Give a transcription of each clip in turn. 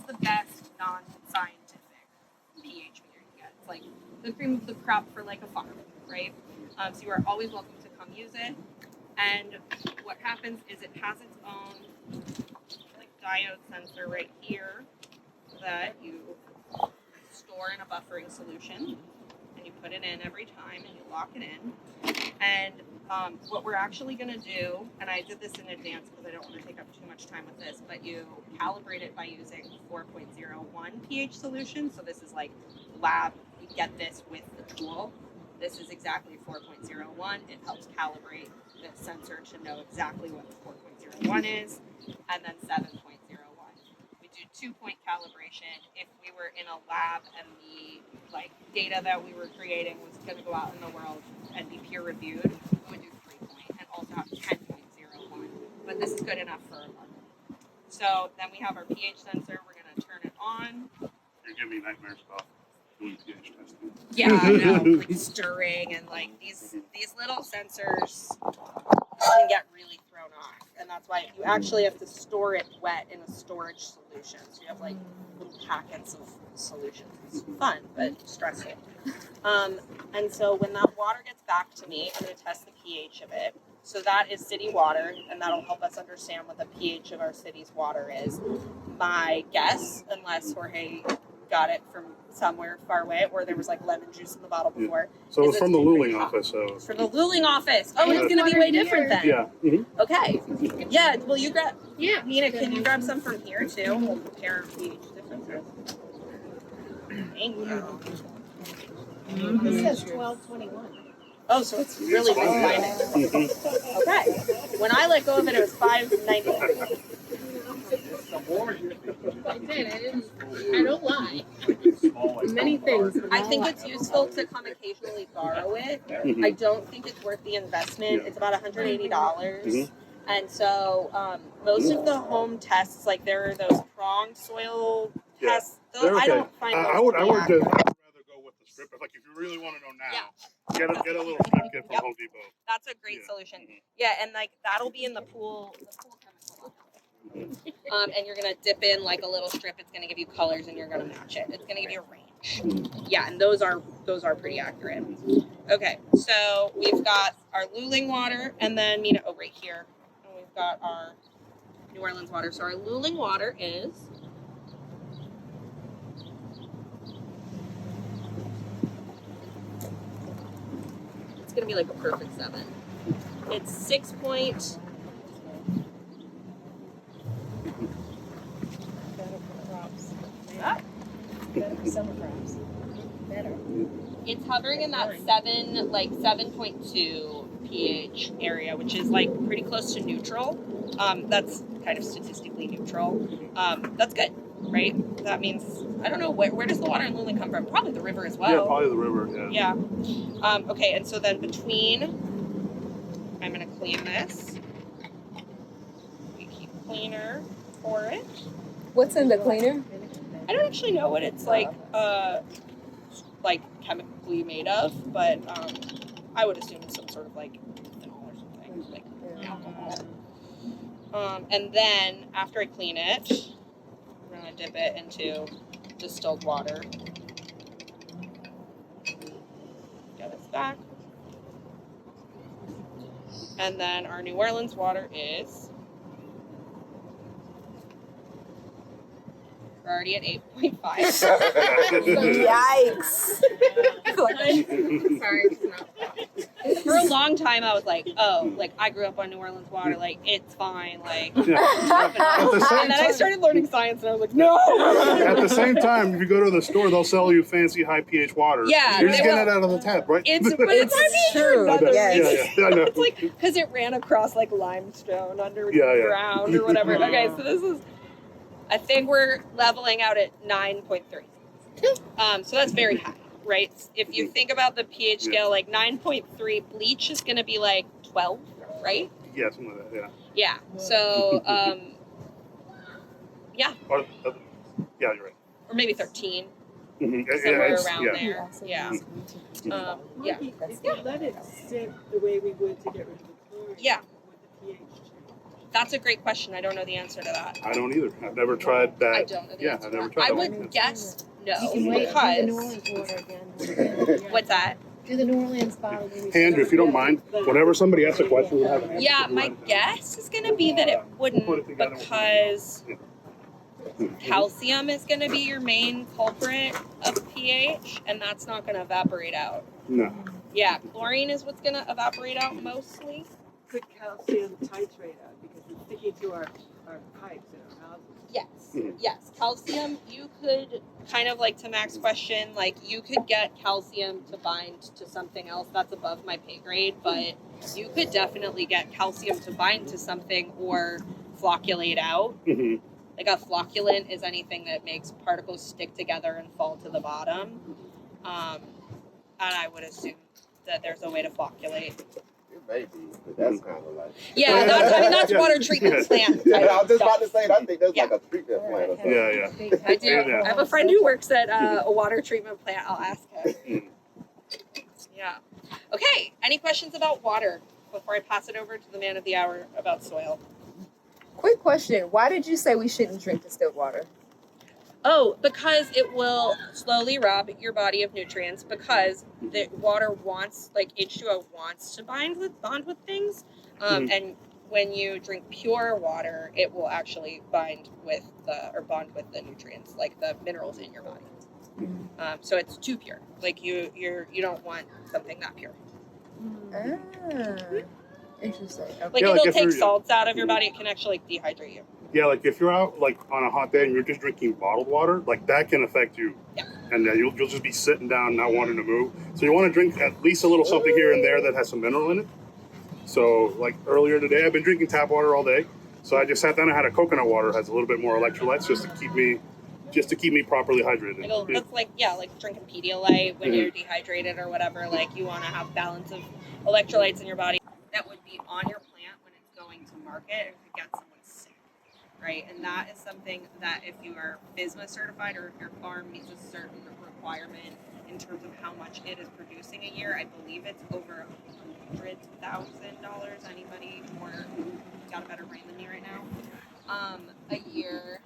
the best non-scientific pH meter you get. It's like the cream of the crop for like a farm, right? So you are always welcome to come use it. And what happens is it has its own like diode sensor right here that you store in a buffering solution, and you put it in every time, and you lock it in. And what we're actually going to do, and I did this in advance because I don't want to take up too much time with this, but you calibrate it by using 4.01 pH solution. So this is like lab, you get this with the tool. This is exactly 4.01. It helps calibrate the sensor to know exactly what the 4.01 is, and then 7.01. We do 2-point calibration. If we were in a lab and the like data that we were creating was going to go out in the world and be peer reviewed, we would do 3-point and also have 10.01. But this is good enough for a month. So then we have our pH sensor. We're going to turn it on. You're giving me nightmares about doing pH testing. Yeah, I know, like stirring and like these little sensors can get really thrown off, and that's why you actually have to store it wet in a storage solution. So you have like little packets of solutions. It's fun but stressful. And so when that water gets back to me, I'm going to test the pH of it. So that is city water, and that'll help us understand what the pH of our city's water is. My guess, unless Jorge got it from somewhere far away, or there was like lemon juice in the bottle before. So it's from the Luling office. So It's from the Luling office. Oh, it's going to be way different then. yeah. Mm-hmm. Okay. Yeah. Well, you grab. Yeah. Nina, can you grab some from here too? We'll compare pH differences. Thank you. This says 1221. Oh, so it's really refining. Okay. When I let go of it, it was 593. I did. I don't lie. Many things. I think it's useful to come occasionally borrow it. I don't think it's worth the investment. It's about $180. And so most of the home tests, like there are those pronged soil tests. Those, okay. I don't find those I would to be just accurate. rather go with the strip. Like if you really want to know now, get a little strip kit from Home Depot. That's a great solution. Yeah, and like that'll be in the pool chemical. And you're gonna dip in like a little strip. It's gonna give you colors, and you're gonna match it. It's gonna give you a range. Yeah, and those are pretty accurate. Okay, so we've got our Luling water, and then right here, and we've got our New Orleans water. So our Luling water is. It's gonna be like a perfect 7. It's 6 point. Better for summer crops. Better. It's hovering in that 7.2 pH area, which is like pretty close to neutral. That's kind of statistically neutral. That's good, right? That means I don't know where does the water in Luling come from? Probably the river as well. Yeah, probably the river. Yeah. Yeah. Okay, and so then between, I'm gonna clean this. We keep cleaner for it. What's in the cleaner? I don't actually know what it's like chemically made of, but I would assume it's some sort of like ethanol or something, like alcohol. And then after I clean it, I'm gonna dip it into distilled water. Get it back. And then our New Orleans water is. We're already at 8.5. Yikes. Sorry. For a long time, I was like, oh, like I grew up on New Orleans water, like it's fine, like. At the same And then I started learning science, and I was like, no. At the same time, if you go to the store, they'll sell you fancy high pH water. Yeah, You're just they getting will. it out of the tap, right? It's true. Yes. Yeah, I know. It's like because it ran across like limestone under Yeah, yeah. ground or whatever. Okay, so this is. I think we're leveling out at 9.3. So that's very high, right? If you think about the pH scale, like 9.3, bleach is going to be like 12, right? Yeah, something like that. Yeah. So, yeah. Yeah, you're right. Or maybe 13, Mm-hmm. somewhere it's- around yeah. there. Yeah. Yeah. If we let it sit the way we would to get rid of the chlorine, Yeah. would the pH change? That's a great question. I don't know the answer to that. I don't either. I've never tried that. I don't know the Yeah, answer I've to never that. tried I that would one. guess no, You can wait, do the New because Orleans water again. what's that? Do the New Orleans bottle. Hey, Andrew, if you don't mind, whenever somebody asks a question, we'll have an answer. Yeah, We'll my write it down. guess is going to be that it Put it wouldn't together. because calcium is going to be your main culprit of pH, and that's not going to evaporate out. No. Yeah, chlorine is what's going to evaporate out mostly. Could calcium titrate out because it's sticking to our pipes in our houses? Yes, Mhm. yes. Calcium, you could, kind of like to Mac's question, like you could get calcium to bind to something else that's above my pay grade, but you could definitely get calcium to bind to something or flocculate out. Hmm. Like a flocculant is anything that makes particles stick together and fall to the bottom. And I would assume that there's a way to flocculate. It may be, but that's kind of like. Yeah, that's Yeah. water treatment plant. Yeah, type I was just about to stuff. say, I think that's Yeah. like a treatment plant or something. Yeah. I do. Yeah. I have a friend who works at a water treatment plant. I'll ask her. Yeah. Okay. Any questions about water before I pass it over to the man of the hour about soil? Quick question. Why did you say we shouldn't drink distilled water? Oh, because it will slowly rob your body of nutrients because the water wants, like H2O wants to bond with things. And when you drink pure water, it will actually bond with the nutrients, like the minerals in your body. So it's too pure. Like you don't want something that pure. Ah, interesting. Okay. Like Yeah, like it'll if take you're- salts out of your body. It can actually dehydrate you. Yeah, like if you're out like on a hot day and you're just drinking bottled water, like that can affect you. Yeah. And you'll just be sitting down, not wanting to move. So you want to drink at least a little something here and there that has some mineral in it. So like earlier today, I've been drinking tap water all day. So I just sat down and had a coconut water, has a little bit more electrolytes just to keep me properly hydrated. That's like drinking Pedialyte when you're dehydrated or whatever. Like you want to have balance of electrolytes in your body. That would be on your plant when it's going to market if it gets someone sick, right? And that is something that if you are FSMA certified or if your farm meets a certain requirement in terms of how much it is producing a year, I believe it's over $100,000. Anybody more got a better brain than me right now? A year.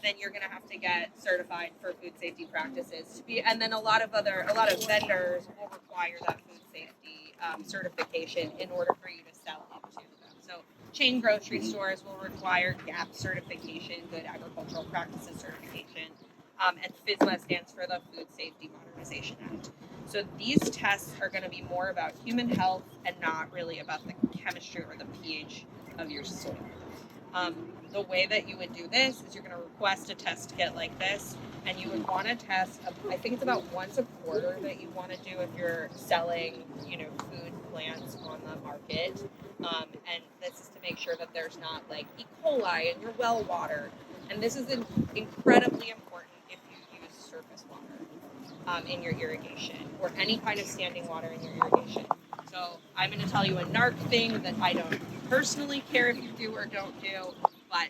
Then you're gonna have to get certified for food safety practices to be, and then a lot of vendors will require that food safety certification in order for you to sell into them. So chain grocery stores will require GAP certification, Good Agricultural Practices certification, and FSMA stands for the Food Safety Modernization Act. So these tests are going to be more about human health and not really about the chemistry or the pH of your soil. The way that you would do this is you're going to request a test kit like this, and you would want to test, I think it's about once a quarter that you want to do if you're selling, food plants on the market. And this is to make sure that there's not like E. coli in your well water. And this is incredibly important if you use surface water in your irrigation or any kind of standing water in your irrigation. So I'm going to tell you a NARC thing that I don't personally care if you do or don't do, but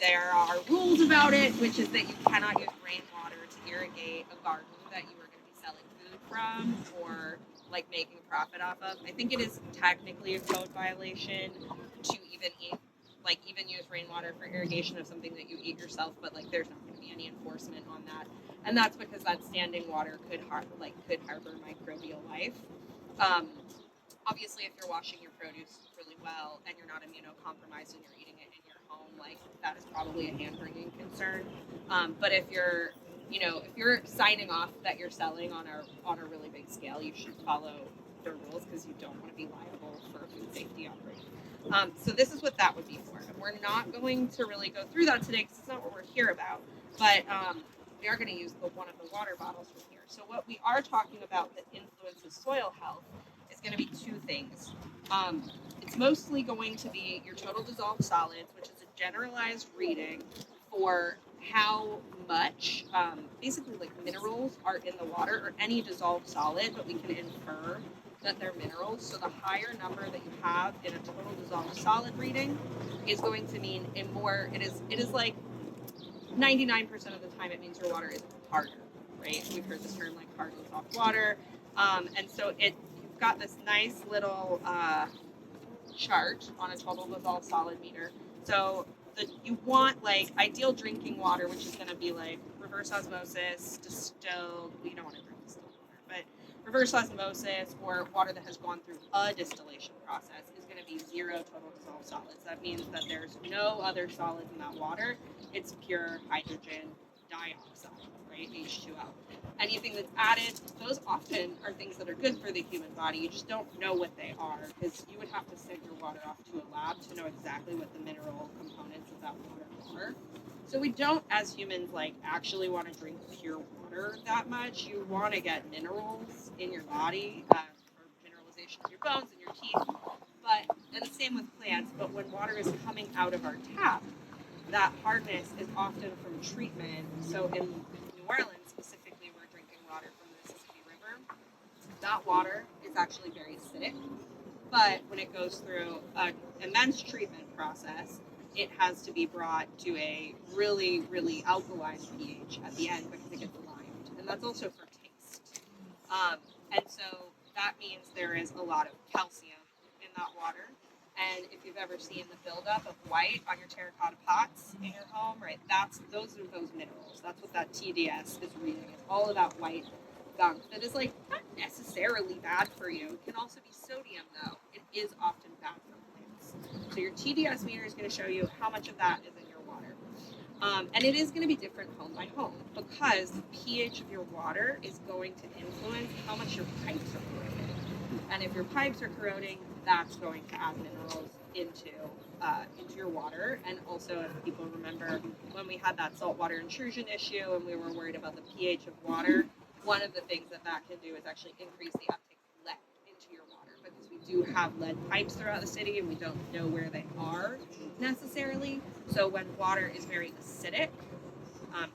there are rules about it, which is that you cannot use rainwater to irrigate a garden that you are going to be selling food from or like making profit off of. I think it is technically a code violation to even use rainwater for irrigation of something that you eat yourself, but like there's not going to be any enforcement on that, and that's because that standing water could harbor microbial life. Obviously, if you're washing your produce really well and you're not immunocompromised and you're eating it in your home, like that is probably a hand-wringing concern. But if you're signing off that you're selling on a really big scale, you should follow the rules because you don't want to be liable for a food safety outbreak. So this is what that would be for. And we're not going to really go through that today because it's not what we're here about. But we are going to use one of the water bottles from here. So what we are talking about that influences soil health is going to be two things. It's mostly going to be your total dissolved solids, which is a generalized reading for how much, basically like minerals are in the water or any dissolved solid, but we can infer that they're minerals. So the higher number that you have in a total dissolved solid reading is going to mean it is like 99% of the time it means your water is harder, right? We've heard this term like hard and soft water. And so you've got this nice little chart on a total dissolved solid meter. So you want like ideal drinking water, which is going to be like reverse osmosis, distilled. We don't want to drink distilled water, but reverse osmosis or water that has gone through a distillation process is going to be 0 total dissolved solids. That means that there's no other solids in that water. It's pure hydrogen dioxide, right? H2O. Anything that's added, those often are things that are good for the human body. You just don't know what they are because you would have to send your water off to a lab to know exactly what the mineral components of that water are. So we don't, as humans, like actually want to drink pure water that much. You want to get minerals in your body, or mineralization in your bones and your teeth. But and the same with plants. But when water is coming out of our tap, that hardness is often from treatment. So in New Orleans specifically, we're drinking water from the Mississippi River. That water is actually very acidic, but when it goes through an immense treatment process, it has to be brought to a really, really alkaline pH at the end because it gets limed, and that's also for taste. And so that means there is a lot of calcium in that water. And if you've ever seen the buildup of white on your terracotta pots in your home, right, those are those minerals. That's what that TDS is reading. It's all of that white gunk that is like not necessarily bad for you. It can also be sodium though. It is often bad for plants. So your TDS meter is going to show you how much of that is in your water. And it is going to be different home by home because the pH of your water is going to influence how much your pipes are corroding. And if your pipes are corroding, that's going to add minerals into your water. And also, if people remember when we had that saltwater intrusion issue and we were worried about the pH of water, one of the things that can do is actually increase the uptake of lead into your water because we do have lead pipes throughout the city and we don't know where they are necessarily. So when water is very acidic,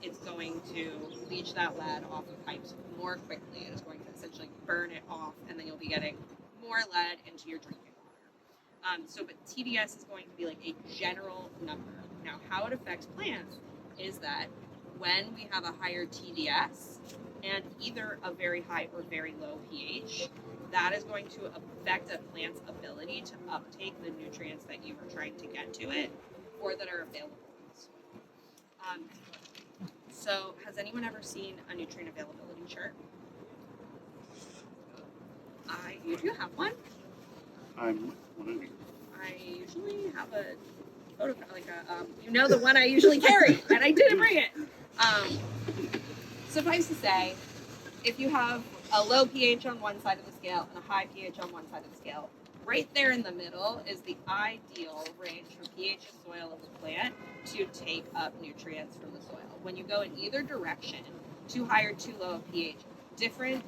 it's going to leach that lead off the pipes more quickly. It is going to essentially burn it off, and then you'll be getting more lead into your drinking water. But TDS is going to be like a general number. Now, how it affects plants is that when we have a higher TDS and either a very high or very low pH, that is going to affect a plant's ability to uptake the nutrients that you are trying to get to it or that are available in the soil. So, has anyone ever seen a nutrient availability chart? You do have one. I'm wondering. I usually have a photo, the one I usually carry, and I didn't bring it. Suffice to say, if you have a low pH on one side of the scale and a high pH on one side of the scale, right there in the middle is the ideal range for pH of soil of the plant to take up nutrients from the soil. When you go in either direction, too high or too low of pH, different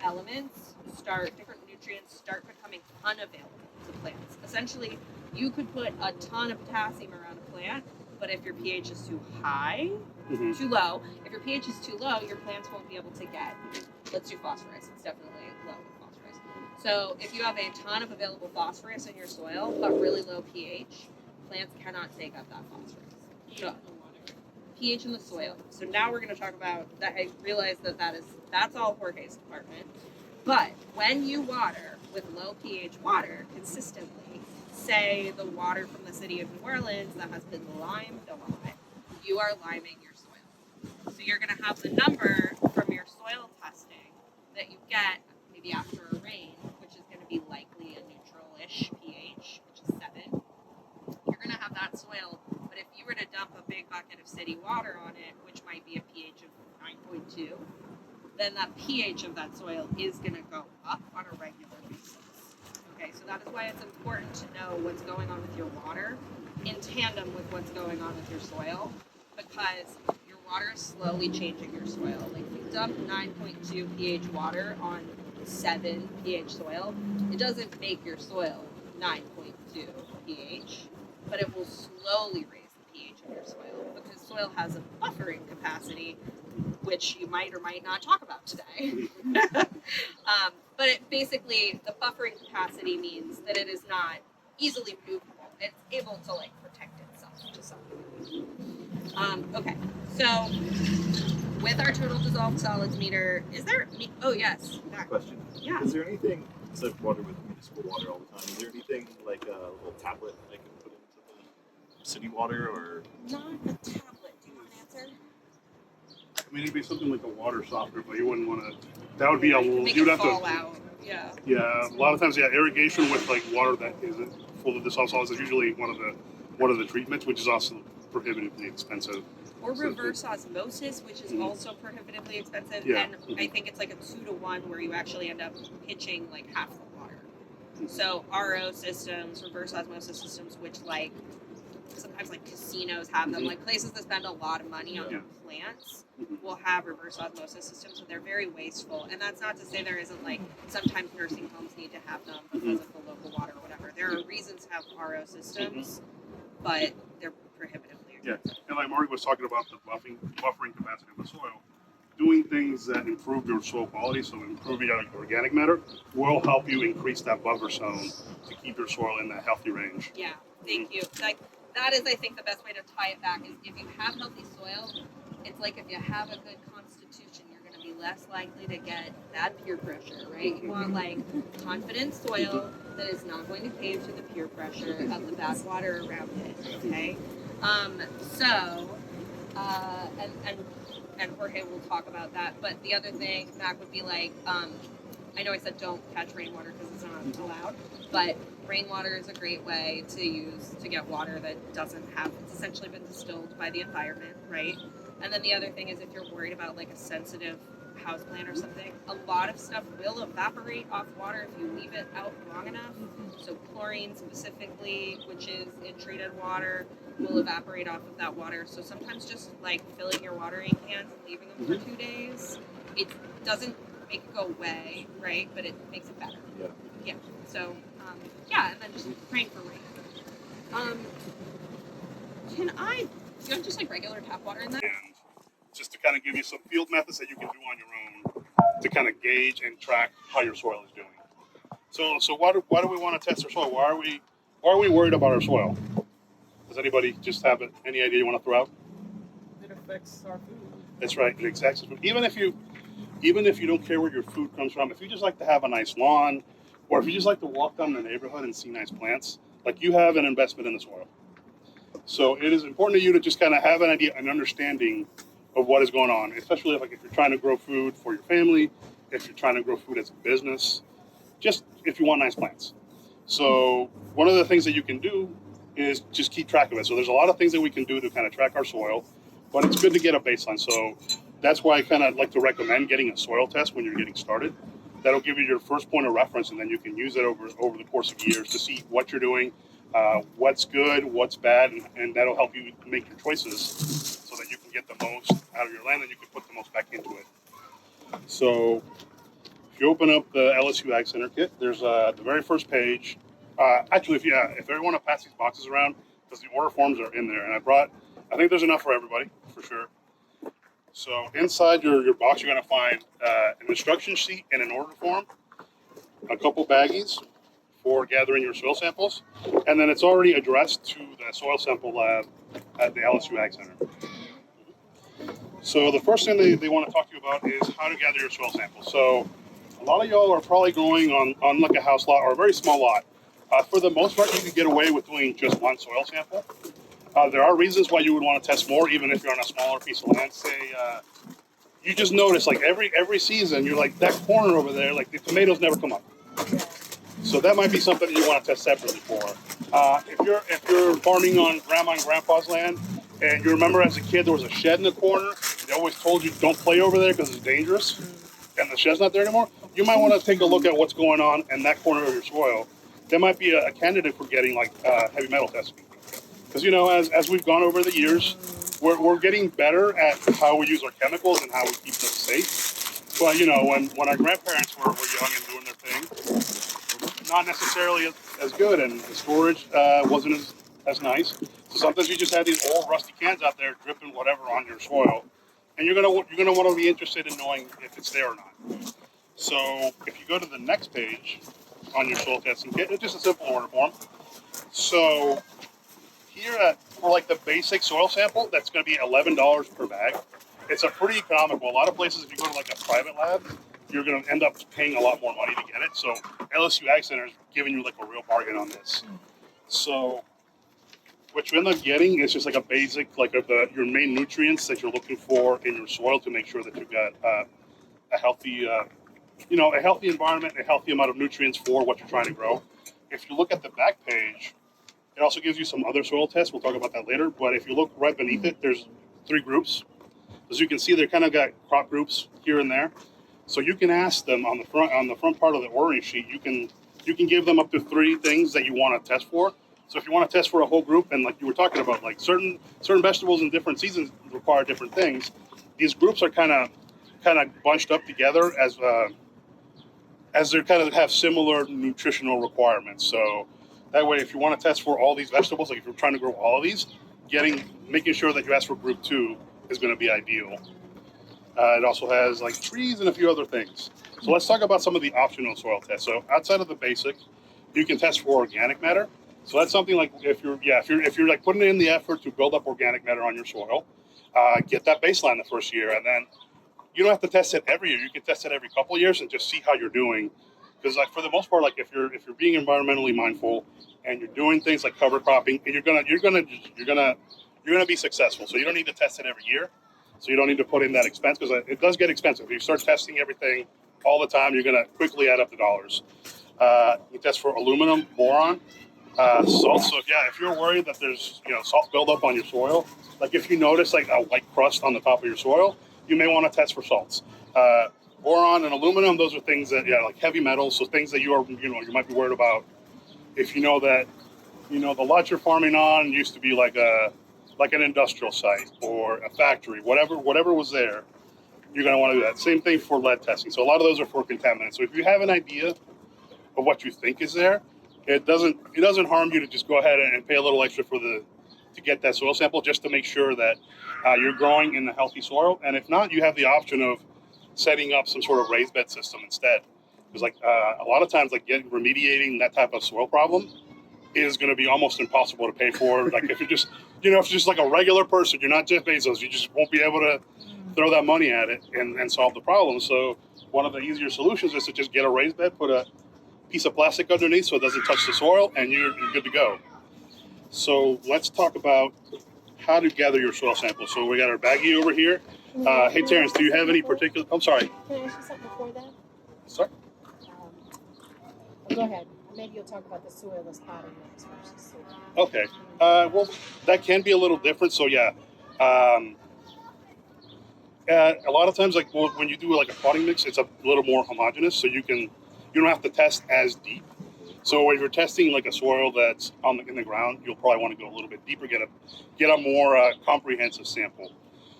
nutrients start becoming unavailable to plants. Essentially, you could put a ton of potassium around a plant, but if your pH is too high, too low, if your pH is too low, your plants won't be able to get, let's do phosphorus, it's definitely low in phosphorus. So if you have a ton of available phosphorus in your soil, but really low pH, plants cannot take up that phosphorus. So, pH in the soil. So now we're going to talk about that. I realize that's all Jorge's department. But when you water with low pH water consistently, say the water from the city of New Orleans that has been limed a lot, you are liming your soil. So you're going to have the number from your soil testing that you get maybe after a rain, which is going to be likely a neutral-ish pH, which is 7. You're going to have that soil, but if you were to dump a big bucket of city water on it, which might be a pH of 9.2, then that pH of that soil is going to go up on a regular basis. Okay, so that is why it's important to know what's going on with your water in tandem with what's going on with your soil, because your water is slowly changing your soil. Like if you dump 9.2 pH water on 7 pH soil, it doesn't make your soil 9.2 pH, but it will slowly raise the pH of your soil because soil has a buffering capacity, which you might or might not talk about today. But it basically, the buffering capacity means that it is not easily movable. It's able to protect itself to some degree. Okay, so with our total dissolved solids meter, is there? Oh yes. Question. Yeah. Is there anything, except water with municipal water all the time. Is there anything like a little tablet I can put into the city water or? Not a tablet. Do you want an answer? I mean, it'd be something like a water softener, but you wouldn't want to. That would be a. Make You'd it have fall to. out. Yeah. Yeah, a lot of times, yeah, irrigation with like water that isn't full of dissolved solids is usually one of the treatments, which is also prohibitively expensive. Or reverse osmosis, which is also prohibitively expensive. Yeah. And I think it's like a 2-to-1 where you actually end up pitching like half the water. So RO systems, reverse osmosis systems, which like sometimes like casinos have them, like places that spend a lot of money on plants will have reverse osmosis systems, and they're very wasteful. And that's not to say there isn't like sometimes nursing homes need to have them because of the local water or whatever. There are reasons to have RO systems, but they're prohibitively expensive. Yeah, and like Marty was talking about the buffering capacity of the soil, doing things that improve your soil quality, so improving your organic matter, will help you increase that buffer zone to keep your soil in that healthy range. Yeah, thank you. Like that is, I think, the best way to tie it back is if you have healthy soil, it's like if you have a good constitution, you're going to be less likely to get bad peer pressure, right? You want like confident soil that is not going to cave to the peer pressure of the bad water around it. Okay, and Jorge will talk about that. But the other thing, Mac, would be like, I know I said don't catch rainwater because it's not allowed, but rainwater is a great way to use to get water that doesn't have, it's essentially been distilled by the environment, right? And then the other thing is if you're worried about like a sensitive houseplant or something, a lot of stuff will evaporate off water if you leave it out long enough. So chlorine specifically, which is in treated water, will evaporate off of that water. So sometimes just like filling your watering cans and leaving them for 2 days, it doesn't make it go away, right? But it makes it better. Yeah. So, and then just praying for rain. Do you have just like regular tap water in that? And just to kind of give you some field methods that you can do on your own to kind of gauge and track how your soil is doing. So why do we want to test our soil? Why are we worried about our soil? Does anybody just have any idea you want to throw out? It affects our food. That's right. It affects food. Even if you don't care where your food comes from, if you just like to have a nice lawn, or if you just like to walk down the neighborhood and see nice plants, like you have an investment in the soil. So it is important to you to just kind of have an idea, an understanding of what is going on, especially if you're trying to grow food for your family, if you're trying to grow food as a business, just if you want nice plants. So one of the things that you can do is just keep track of it. So there's a lot of things that we can do to kind of track our soil, but it's good to get a baseline. So that's why I kind of like to recommend getting a soil test when you're getting started. That'll give you your first point of reference, and then you can use it over the course of years to see what you're doing, what's good, what's bad, and that'll help you make your choices so that you can get the most out of your land and you can put the most back into it. So if you open up the LSU Ag Center kit, there's the very first page. Actually, if everyone want to pass these boxes around, because the order forms are in there, and I think there's enough for everybody, for sure. So inside your box, you're going to find an instruction sheet and an order form, a couple baggies for gathering your soil samples, and then it's already addressed to the soil sample lab at the LSU Ag Center. So the first thing they want to talk to you about is how to gather your soil samples. So a lot of y'all are probably going on like a house lot or a very small lot. For the most part, you can get away with doing just one soil sample. There are reasons why you would want to test more, even if you're on a smaller piece of land. Say you just notice, like every season, you're like that corner over there, like the tomatoes never come up. So that might be something you want to test separately for. If you're farming on grandma and grandpa's land, and you remember as a kid there was a shed in the corner, they always told you don't play over there because it's dangerous, and the shed's not there anymore. You might want to take a look at what's going on in that corner of your soil. That might be a candidate for getting like heavy metal testing. Because as we've gone over the years, we're getting better at how we use our chemicals and how we keep them safe. But when our grandparents were young and doing their thing, not necessarily as good, and the storage wasn't as nice. So sometimes you just have these old rusty cans out there dripping whatever on your soil, and you're gonna want to be interested in knowing if it's there or not. So if you go to the next page on your soil testing kit, it's just a simple order form. So here for like the basic soil sample, that's going to be $11 per bag. It's a pretty economical. A lot of places, if you go to like a private lab, you're going to end up paying a lot more money to get it. So LSU Ag Center is giving you like a real bargain on this. So what you end up getting is just like a basic, like your main nutrients that you're looking for in your soil to make sure that you've got a healthy, a healthy environment, a healthy amount of nutrients for what you're trying to grow. If you look at the back page, it also gives you some other soil tests. We'll talk about that later. But if you look right beneath it, there's 3 groups. As you can see, they kind of got crop groups here and there. So you can ask them on the front part of the ordering sheet. You can give them up to 3 things that you want to test for. So if you want to test for a whole group, and like you were talking about, like certain vegetables in different seasons require different things. These groups are kind of bunched up together as they kind of have similar nutritional requirements. So that way, if you want to test for all these vegetables, like if you're trying to grow all of these, making sure that you ask for group 2 is going to be ideal. It also has like trees and a few other things. So let's talk about some of the optional soil tests. So outside of the basic, you can test for organic matter. So that's something like if you're like putting in the effort to build up organic matter on your soil, get that baseline the first year, and then you don't have to test it every year. You can test it every couple of years and just see how you're doing. Because like for the most part, like if you're being environmentally mindful and you're doing things like cover cropping, you're gonna be successful. So you don't need to test it every year. So you don't need to put in that expense because it does get expensive. If you start testing everything all the time, you're gonna quickly add up the dollars. You test for aluminum, boron, salt. So if you're worried that there's salt buildup on your soil, like if you notice like a white crust on the top of your soil, you may want to test for salts. Boron and aluminum, those are things that like heavy metals, so things that you might be worried about. If you know that the lot you're farming on used to be like an industrial site or a factory, whatever was there, you're going to want to do that. Same thing for lead testing. So a lot of those are for contaminants. So if you have an idea of what you think is there, it doesn't harm you to just go ahead and pay a little extra to get that soil sample just to make sure that you're growing in the healthy soil. And if not, you have the option of setting up some sort of raised bed system instead. Because like a lot of times, like remediating that type of soil problem is going to be almost impossible to pay for. Like if you're just, if you're just like a regular person, you're not Jeff Bezos, you just won't be able to throw that money at it and solve the problem. So one of the easier solutions is to just get a raised bed, put a piece of plastic underneath so it doesn't touch the soil, and you're good to go. So let's talk about how to gather your soil sample. So we got our baggie over here. Hey Terrence, do you have any particular? I'm sorry. Can I ask you something before that? Sorry. Go ahead. Maybe you'll talk about the soilless potting mix versus soil. Okay. Well, that can be a little different. So a lot of times, like when you do like a potting mix, it's a little more homogeneous, so you don't have to test as deep. So if you're testing like a soil that's in the ground, you'll probably want to go a little bit deeper, get a more comprehensive sample.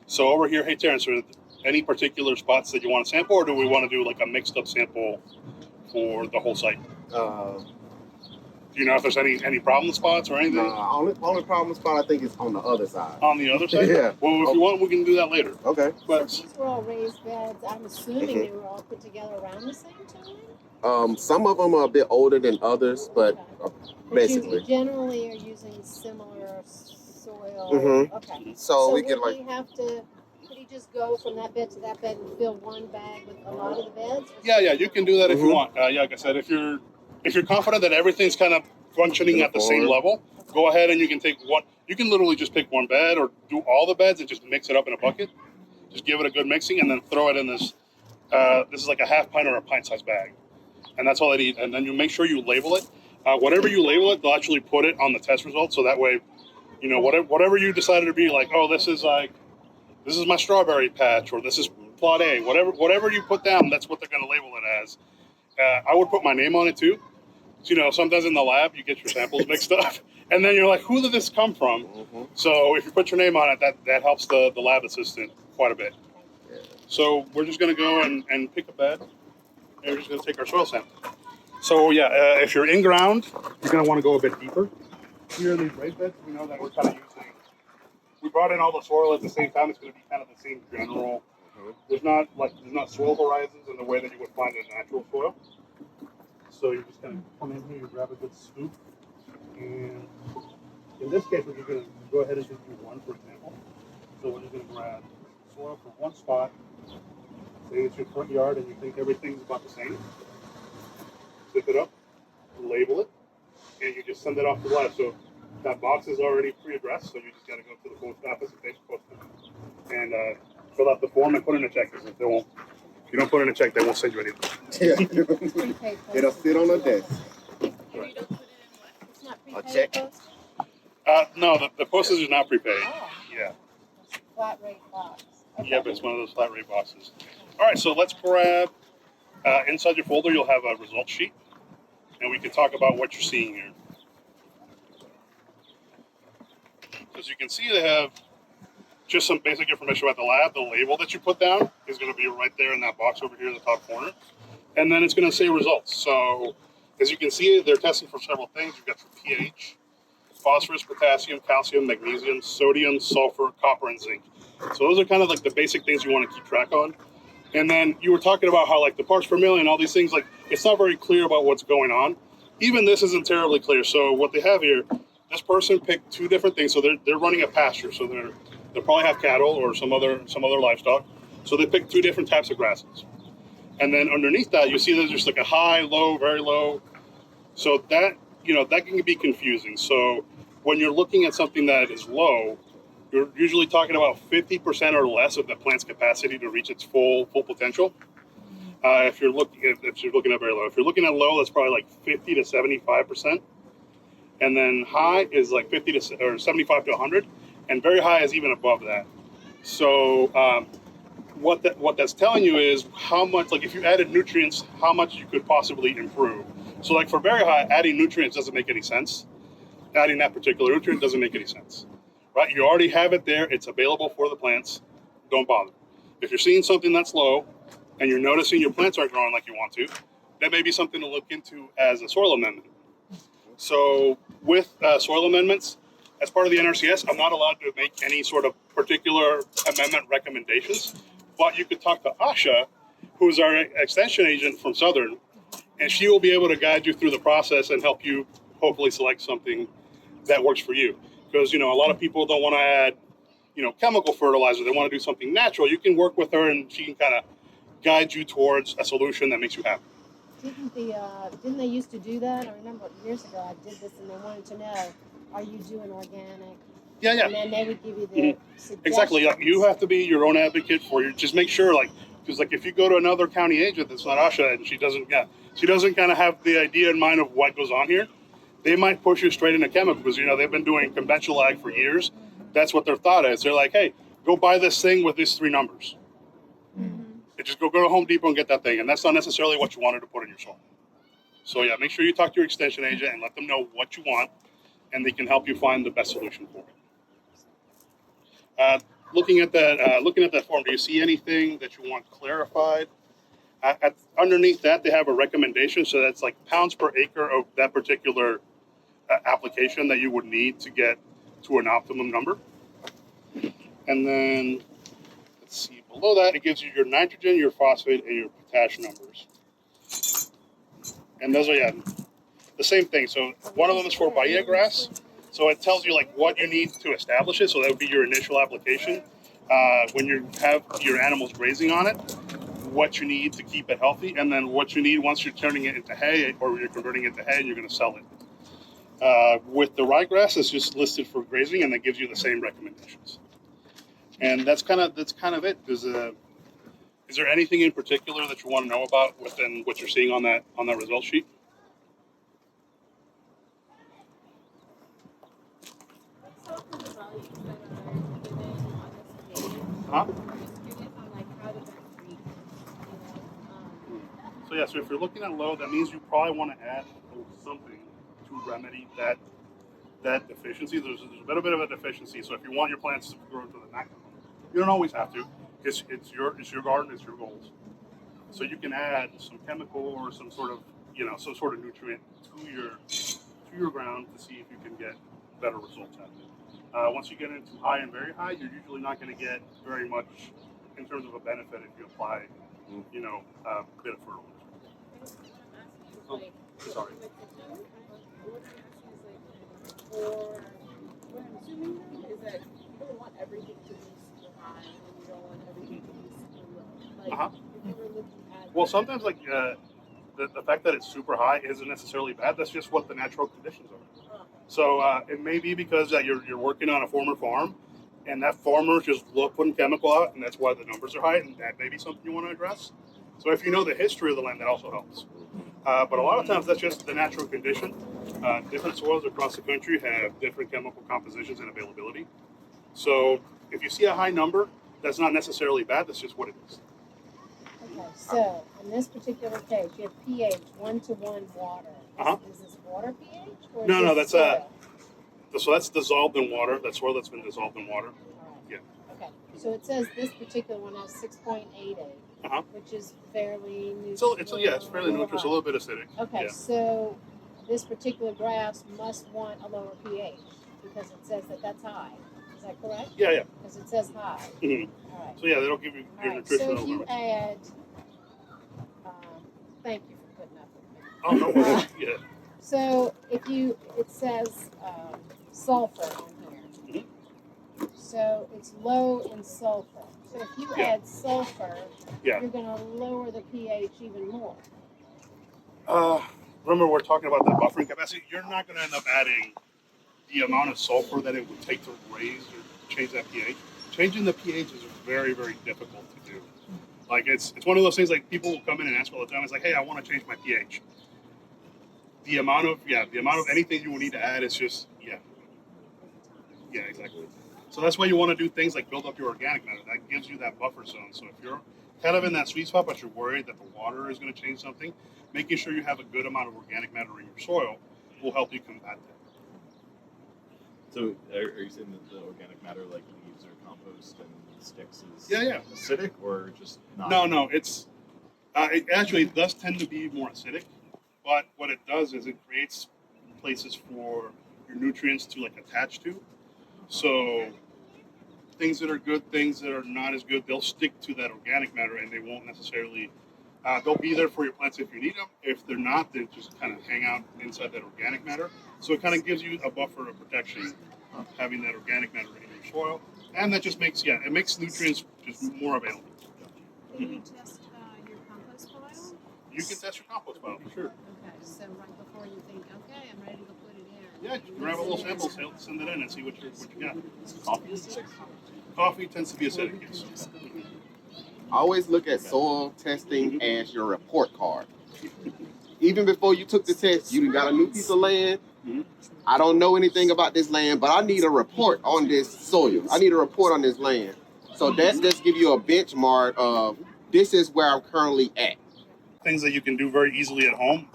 So over here, hey Terrence, are there any particular spots that you want to sample, or do we want to do like a mixed up sample for the whole site? Do you know if there's any problem spots or anything? Only problem spot I think is on the other side. On the other side? Yeah. Well, if you want, we can do that later. Okay. But So these were all raised beds. I'm assuming they were all put together around the same time? Some of them are a bit older than others, but But basically. you generally are using similar soil. Mhm. Okay. So we would get like he have to? Could he just go from that bed to that bed and fill one bag with a lot of the beds? Or yeah, you can do that if you Mhm. want. Like I said, if you're confident that everything's kind of functioning at the same level, go ahead and you can take one. You can literally just pick one bed or do all the beds and just mix it up in a bucket. Just give it a good mixing and then throw it in this. This is like a half pint or a pint size bag, and that's all I need. And then you make sure you label it. Whatever you label it, they'll actually put it on the test results, so that way, whatever you decided to be like, oh, this is my strawberry patch, or this is plot A. Whatever you put down, that's what they're going to label it as. I would put my name on it too. So, sometimes in the lab you get your samples mixed up, and then you're like, who did this come from? Mhm. So if you put your name on it, that helps the lab assistant quite a bit. Yeah. So we're just going to go and pick a bed, and we're just going to take our soil sample. So if you're in ground, you're going to want to go a bit deeper. Here in these raised beds, we know that we're kind of using. We brought in all the soil at the same time. It's going to be kind of the same general. There's not soil horizons in the way that you would find in natural soil. So you just kind of come in here, you grab a good scoop, and in this case, we're just going to go ahead and just do one, for example. So we're just going to grab soil from one spot. Say it's your front yard and you think everything's about the same, zip it up, label it, and you just send it off to the lab. So that box is already pre-addressed, so you just got to go to the post office and post it, and fill out the form and put in a check. Because if you don't put in a check, they won't send you anything. Prepaid It'll postage. sit on the desk. It's not A prepaid check. postage? No, the postage is not prepaid. Oh, Yeah. it's a flat rate box. Okay. Yeah, but it's one of those flat rate boxes. All right, so let's grab, inside your folder, you'll have a result sheet, and we can talk about what you're seeing here. As you can see, they have just some basic information about the lab. The label that you put down is going to be right there in that box over here in the top corner. And then it's going to say results. So as you can see, they're testing for several things. You've got your pH, phosphorus, potassium, calcium, magnesium, sodium, sulfur, copper, and zinc. So those are kind of like the basic things you want to keep track on. And then you were talking about how like the parts per million, all these things, like it's not very clear about what's going on. Even this isn't terribly clear. So what they have here, this person picked two different things. So they're running a pasture. So they'll probably have cattle or some other livestock. So they picked two different types of grasses. And then underneath that, you see there's just like a high, low, very low. So that, that can be confusing. So when you're looking at something that is low, you're usually talking about 50% or less of the plant's capacity to reach its full potential. If you're looking at very low, if you're looking at low, that's probably like 50 to 75%. And then high is like 50 to or 75 to 100, and very high is even above that. So what that's telling you is how much, like if you added nutrients, how much you could possibly improve. So like for very high, adding nutrients doesn't make any sense. Adding that particular nutrient doesn't make any sense, right? You already have it there. It's available for the plants. Don't bother. If you're seeing something that's low and you're noticing your plants aren't growing like you want to, that may be something to look into as a soil amendment. So with soil amendments, as part of the NRCS, I'm not allowed to make any sort of particular amendment recommendations, but you could talk to Asha, who's our extension agent from Southern, and she will be able to guide you through the process and help you hopefully select something that works for you. Because, a lot of people don't want to add, chemical fertilizer. They want to do something natural. You can work with her and she can kind of guide you towards a solution that makes you happy. Didn't they used to do that? I remember years ago I did this and they wanted to know, are you doing organic? Yeah. And then they would give you the suggestions. Exactly. You have to be your own advocate for you. Just make sure, because if you go to another county agent that's not Asha and she doesn't kind of have the idea in mind of what goes on here, they might push you straight into chemical because they've been doing conventional ag for years. That's what their thought is. They're like, hey, go buy this thing with these three numbers. And just go to Home Depot and get that thing, and that's not necessarily what you wanted to put in your soil. So yeah, make sure you talk to your extension agent and let them know what you want, and they can help you find the best solution for it. Looking at that form, do you see anything that you want clarified? Underneath that, they have a recommendation, so that's like pounds per acre of that particular application that you would need to get to an optimum number. And then, let's see, below that, it gives you your nitrogen, your phosphate, and your potash numbers. And those are, the same thing. So one of them is for Bahia grass. So it tells you like what you need to establish it. So that would be your initial application. When you have your animals grazing on it, what you need to keep it healthy, and then what you need once you're turning it into hay or you're converting it to hay and you're going to sell it. With the ryegrass, it's just listed for grazing, and that gives you the same recommendations. And that's kind of it. Is there anything in particular that you want to know about within what you're seeing on that result sheet? Huh? So yeah, so if you're looking at low, that means you probably want to add something to remedy that deficiency. There's a bit of a deficiency. So if you want your plants to grow to the maximum, you don't always have to. It's your garden, it's your goals. So you can add some chemical or some sort of nutrient to your ground to see if you can get better results out of it. Once you get into high and very high, you're usually not going to get very much in terms of a benefit if you apply, a bit of fertilizer. Oh, sorry. Or what I'm assuming is that you don't want everything to be super high and you don't want everything to be super low. Like if you were Well, sometimes like the fact that it's super high isn't necessarily bad. That's just what the natural conditions are. So it may be because that you're working on a former farm, and that farmer just putting chemical out, and that's why the numbers are high, and that may be something you want to address. So if you know the history of the land, that also helps. But a lot of times that's just the natural condition. Different soils across the country have different chemical compositions and availability. So if you see a high number, that's not necessarily bad. That's just what it is. Okay, so in this particular case, you have pH 1:1 water. Uh-huh. Is this water pH? Or is No, no, this that's, soil? So that's dissolved in water. That soil that's been dissolved in water. All right. Yeah. Okay, so it says this particular one has 6.88, Uh-huh. which is fairly neutral. So it's fairly neutral. It's a little bit acidic. Okay, Yeah. so this particular grass must want a lower pH because it says that that's high. Is that correct? Yeah, yeah. Because it says high. Mhm. All right. So yeah, that'll give you All your right. So nutritional if you numbers. add, thank you for putting up with me. Oh no worries. Yeah. So if it says sulfur on here. So it's low in sulfur. So if you Yeah. add sulfur, Yeah. you're going to lower the pH even more. Remember, we're talking about the buffering capacity. You're not going to end up adding the amount of sulfur that it would take to raise or change that pH. Changing the pH is very, very difficult to do. Like it's one of those things. Like people will come in and ask all the time. It's like, hey, I want to change my pH. The amount of anything you will need to add is just yeah, exactly. So that's why you want to do things like build up your organic matter. That gives you that buffer zone. So if you're kind of in that sweet spot, but you're worried that the water is going to change something, making sure you have a good amount of organic matter in your soil will help you combat that. So are you saying that the organic matter, like leaves or compost and sticks, is Yeah. acidic or just not? No, it actually does tend to be more acidic, but what it does is it creates places for your nutrients to like attach to. So things that are good, things that are not as good, they'll stick to that organic matter, and they won't necessarily. They'll be there for your plants if you need them. If they're not, they just kind of hang out inside that organic matter. So it kind of gives you a buffer of protection, having that organic matter in your soil, and that just makes nutrients just more available. Can you test your compost pile? You can test your compost pile for sure. Okay, so right before you think, okay, I'm ready to go put it in. Yeah, just grab a little sample, send it in, and see what you got. Coffee is acidic? Coffee tends to be acidic, yes. I always look at soil testing as your report card. Even before you took the test, you got a new piece of land. Mhm. I don't know anything about this land, but I need a report on this soil. I need a report on this land. So that's just give you a benchmark of this is where I'm currently at. Things that you can do very easily at home.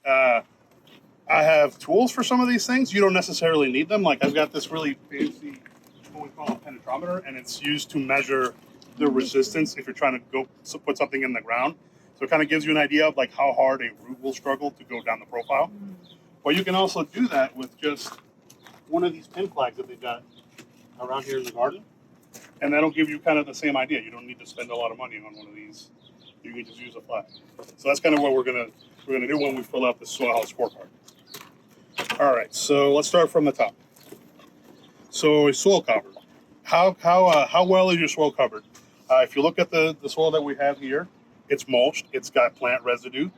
I have tools for some of these things. You don't necessarily need them. Like I've got this really fancy, what we call a penetrometer, and it's used to measure the resistance if you're trying to put something in the ground. So it kind of gives you an idea of like how hard a root will struggle to go down the profile. But you can also do that with just one of these pin flags that they've got around here in the garden, and that'll give you kind of the same idea. You don't need to spend a lot of money on one of these. You can just use a flag. So that's kind of what we're gonna do when we fill out the soil health scorecard. All right, so let's start from the top. So soil cover. How well is your soil covered? If you look at the soil that we have here, it's mulched. It's got plant residue,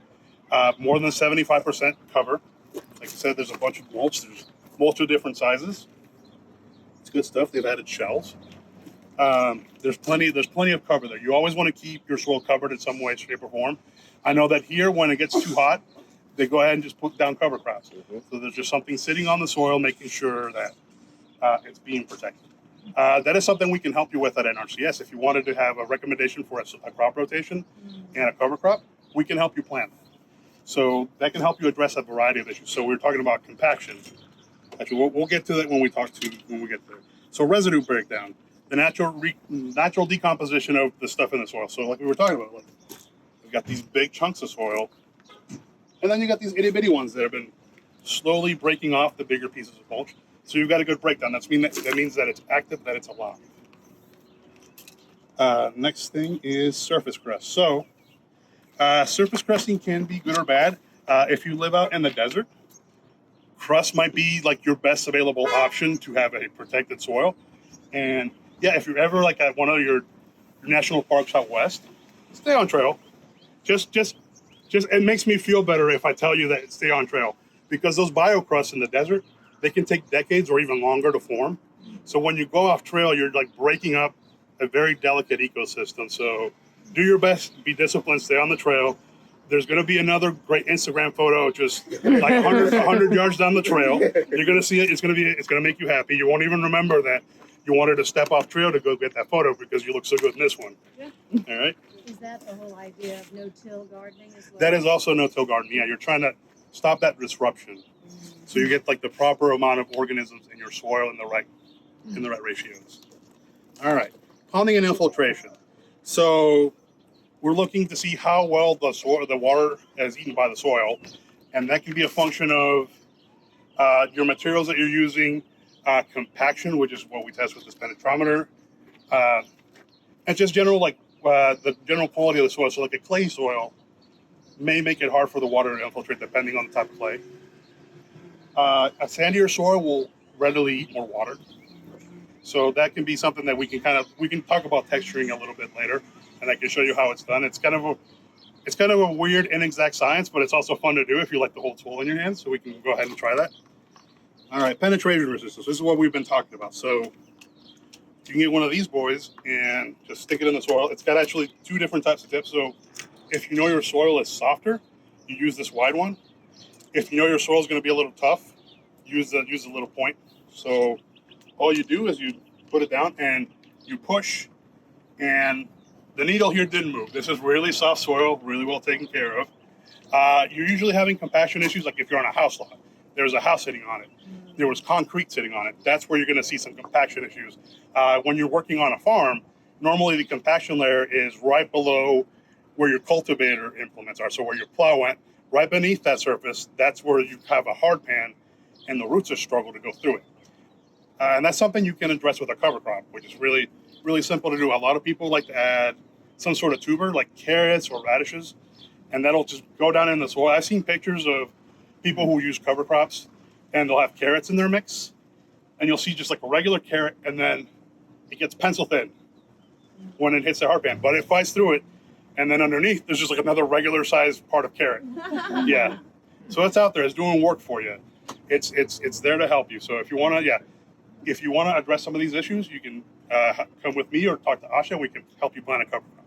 more than 75% cover. Like I said, there's a bunch of mulch. There's mulch of different sizes. It's good stuff. They've added shells. There's plenty of cover there. You always want to keep your soil covered in some way, shape, or form. I know that here, when it gets too hot, they go ahead and just put down cover crops. So there's just something sitting on the soil, making sure that it's being protected. That is something we can help you with at NRCS. If you wanted to have a recommendation for a crop rotation and a cover crop, we can help you plan that. So that can help you address a variety of issues. So we were talking about compaction. Actually, we'll get to that when we get there. So residue breakdown, the natural decomposition of the stuff in the soil. So like we were talking about, like we've got these big chunks of soil, and then you got these itty bitty ones that have been slowly breaking off the bigger pieces of mulch. So you've got a good breakdown. That means that it's active, that it's alive. Next thing is surface crust. So surface crusting can be good or bad. If you live out in the desert, crust might be like your best available option to have a protected soil. And yeah, if you're ever like at one of your national parks out west, stay on trail. just it makes me feel better if I tell you that stay on trail, because those biocrusts in the desert, they can take decades or even longer to form. So when you go off trail, you're like breaking up a very delicate ecosystem. So do your best, be disciplined, stay on the trail. There's going to be another great Instagram photo just like 100 yards down the trail. You're going to see it. It's going to make you happy. You won't even remember that you wanted to step off trail to go get that photo because you look so good in this one. Yeah. All right. Is that the whole idea of no-till gardening as well? That is also no-till gardening. Yeah, you're trying to stop that disruption, so you get like the proper amount of organisms in your soil in the right ratios. All right, ponding and infiltration. So we're looking to see how well the water is eaten by the soil, and that can be a function of your materials that you're using, compaction, which is what we test with this penetrometer, and just general the general quality of the soil. So like a clay soil may make it hard for the water to infiltrate depending on the type of clay. A sandier soil will readily eat more water. So that can be something that we can talk about texturing a little bit later, and I can show you how it's done. It's kind of a weird, inexact science, but it's also fun to do if you like to hold tool in your hands. So we can go ahead and try that. All right, penetration resistance. This is what we've been talking about. So you can get one of these boys and just stick it in the soil. It's got actually two different types of tips. So if you know your soil is softer, you use this wide one. If you know your soil is going to be a little tough, use the little point. So all you do is you put it down and you push, and the needle here didn't move. This is really soft soil, really well taken care of. You're usually having compaction issues, like if you're on a house lot. There's a house sitting on it. There was concrete sitting on it. That's where you're going to see some compaction issues. When you're working on a farm, normally the compaction layer is right below where your cultivator implements are. So where your plow went, right beneath that surface, that's where you have a hard pan and the roots are struggle to go through it. And that's something you can address with a cover crop, which is really, really simple to do. A lot of people like to add some sort of tuber like carrots or radishes, and that'll just go down in the soil. I've seen pictures of people who use cover crops and they'll have carrots in their mix, and you'll see just like a regular carrot, and then it gets pencil thin when it hits the hard pan, but it fights through it, and then underneath there's just like another regular sized part of carrot. Yeah, so it's out there. It's doing work for you. It's there to help you. So if you want to address some of these issues, you can come with me or talk to Asha. We can help you plan a cover crop.